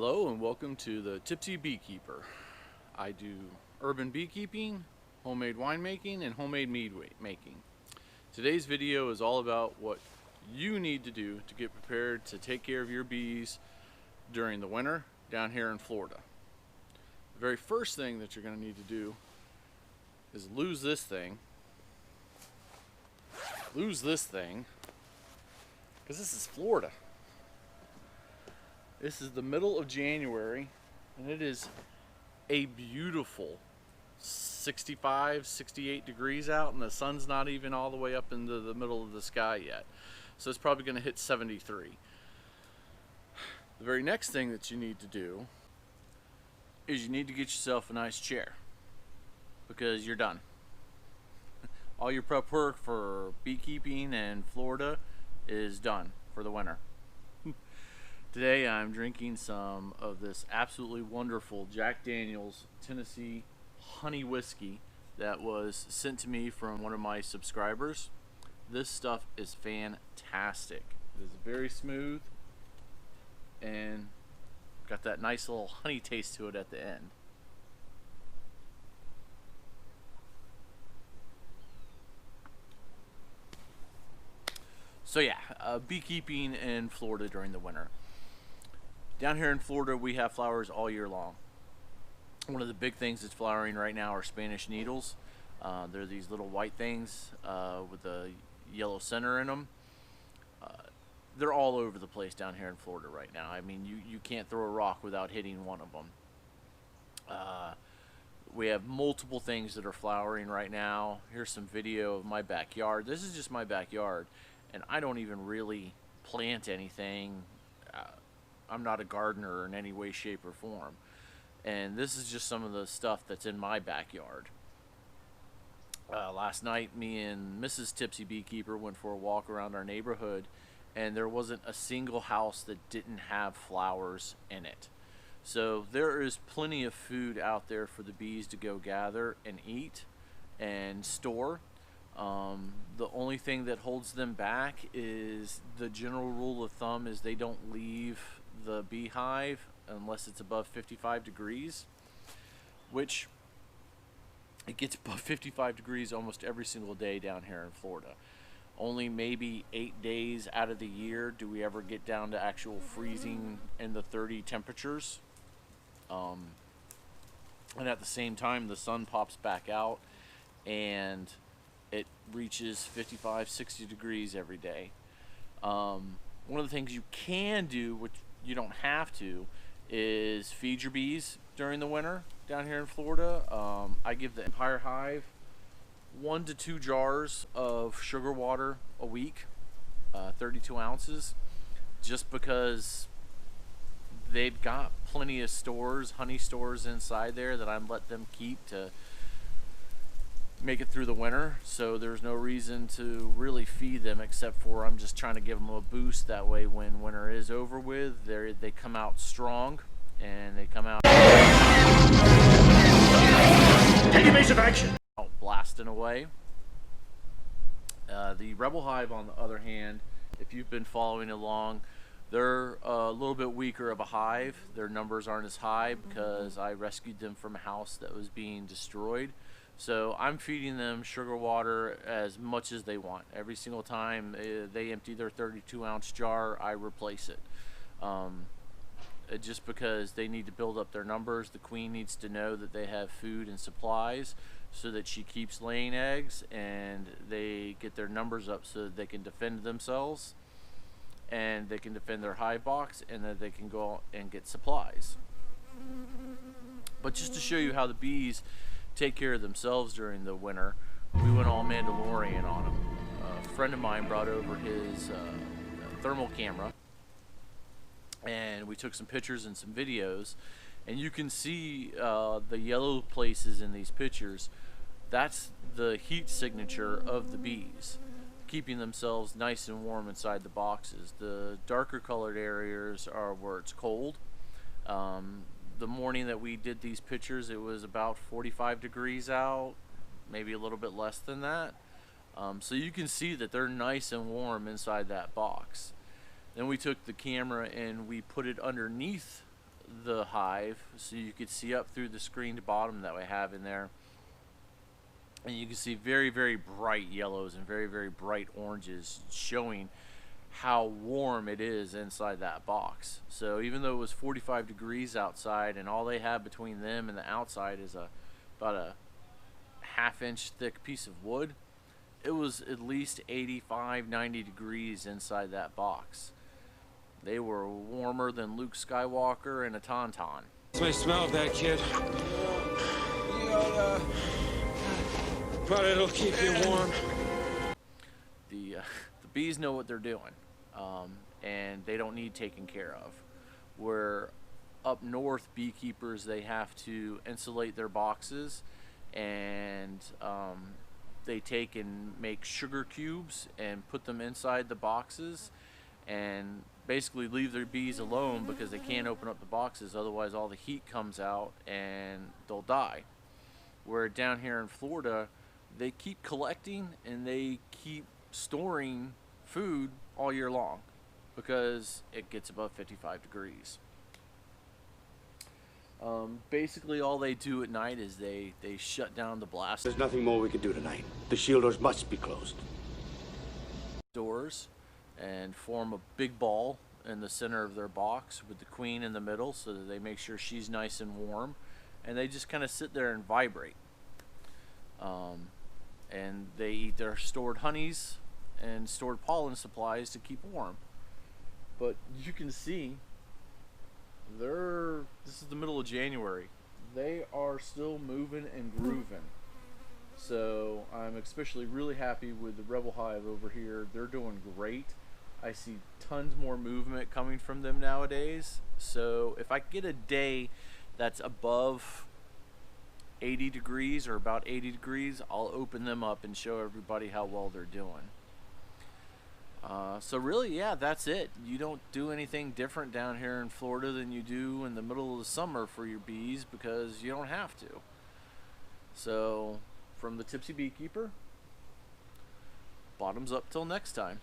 Hello and welcome to the Tipsy Beekeeper. I do urban beekeeping, homemade winemaking, and homemade mead making. Today's video is all about what you need to do to get prepared to take care of your bees during the winter down here in Florida. The very first thing that you're going to need to do is lose this thing, because this is Florida. This is the middle of January, and it is a beautiful 65, 68 degrees out, and the sun's not even all the way up into the middle of the sky yet. So it's probably going to hit 73. The very next thing that you need to do is you need to get yourself a nice chair, because you're done. All your prep work for beekeeping in Florida is done for the winter. Today I'm drinking some of this absolutely wonderful Jack Daniel's Tennessee honey whiskey that was sent to me from one of my subscribers. This stuff is fantastic. It is very smooth and got that nice little honey taste to it at the end. So yeah, beekeeping in Florida during the winter. Down here in Florida, we have flowers all year long. One of the big things that's flowering right now are Spanish needles. They're these little white things with a yellow center in them. They're all over the place down here in Florida right now. I mean, you can't throw a rock without hitting one of them. We have multiple things that are flowering right now. Here's some video of my backyard. This is just my backyard, and I don't even really plant anything. I'm not a gardener in any way, shape, or form. And this is just some of the stuff that's in my backyard. Last night, me and Mrs. Tipsy Beekeeper went for a walk around our neighborhood, and there wasn't a single house that didn't have flowers in it. So there is plenty of food out there for the bees to go gather and eat and store. The only thing that holds them back is the general rule of thumb is they don't leave the beehive unless it's above 55 degrees, which it gets above 55 degrees almost every single day down here in Florida. Only maybe 8 days out of the year do we ever get down to actual freezing in the 30 temperatures. And at the same time, the sun pops back out and it reaches 55, 60 degrees every day. One of the things you can do, which you don't have to, is feed your bees during the winter down here in Florida. I give the entire hive 1 to 2 jars of sugar water a week, 32 ounces, just because they've got plenty of stores, honey stores inside there that I'm let them keep to make it through the winter. So there's no reason to really feed them, except for I'm just trying to give them a boost. That way when winter is over with, they come out strong, and they come out take evasive action, blasting away. The Rebel Hive, on the other hand, if you've been following along, they're a little bit weaker of a hive. Their numbers aren't as high because I rescued them from a house that was being destroyed. So I'm feeding them sugar water as much as they want. Every single time they empty their 32-ounce jar, I replace it. Just because they need to build up their numbers. The queen needs to know that they have food and supplies so that she keeps laying eggs, and they get their numbers up so that they can defend themselves, and they can defend their hive box, and that they can go and get supplies. But just to show you how the bees take care of themselves during the winter, we went all Mandalorian on them. A friend of mine brought over his thermal camera, and we took some pictures and some videos, and you can see the yellow places in these pictures. That's the heat signature of the bees, keeping themselves nice and warm inside the boxes. The darker colored areas are where it's cold. The morning that we did these pictures, it was about 45 degrees out, maybe a little bit less than that. So you can see that they're nice and warm inside that box. Then we took the camera and we put it underneath the hive so you could see up through the screened bottom that we have in there, and you can see very, very bright yellows and very, very bright oranges, showing how warm it is inside that box. So even though it was 45 degrees outside and all they have between them and the outside is about a half-inch thick piece of wood, it was at least 85, 90 degrees inside that box. They were warmer than Luke Skywalker and a tauntaun. It's my smell of that, kid. But it'll keep you warm. The bees know what they're doing, and they don't need taken care of. Where up north, beekeepers, they have to insulate their boxes, and they take and make sugar cubes and put them inside the boxes, and basically leave their bees alone because they can't open up the boxes, otherwise all the heat comes out and they'll die. Where down here in Florida, they keep collecting and they keep storing food all year long because it gets above 55 degrees. Basically all they do at night is they shut down the blast There's nothing more we can do tonight. The shielders must be closed. doors and form a big ball in the center of their box with the queen in the middle so that they make sure she's nice and warm, and they just kind of sit there and vibrate. And they eat their stored honeys and stored pollen supplies to keep warm. But you can see this is the middle of January. They are still moving and grooving. So I'm especially really happy with the Rebel Hive over here. They're doing great. I see tons more movement coming from them nowadays. So if I get a day that's above 80 degrees or about 80 degrees, I'll open them up and show everybody how well they're doing. So really, yeah, that's it. You don't do anything different down here in Florida than you do in the middle of the summer for your bees because you don't have to. So from the Tipsy Beekeeper, bottoms up till next time.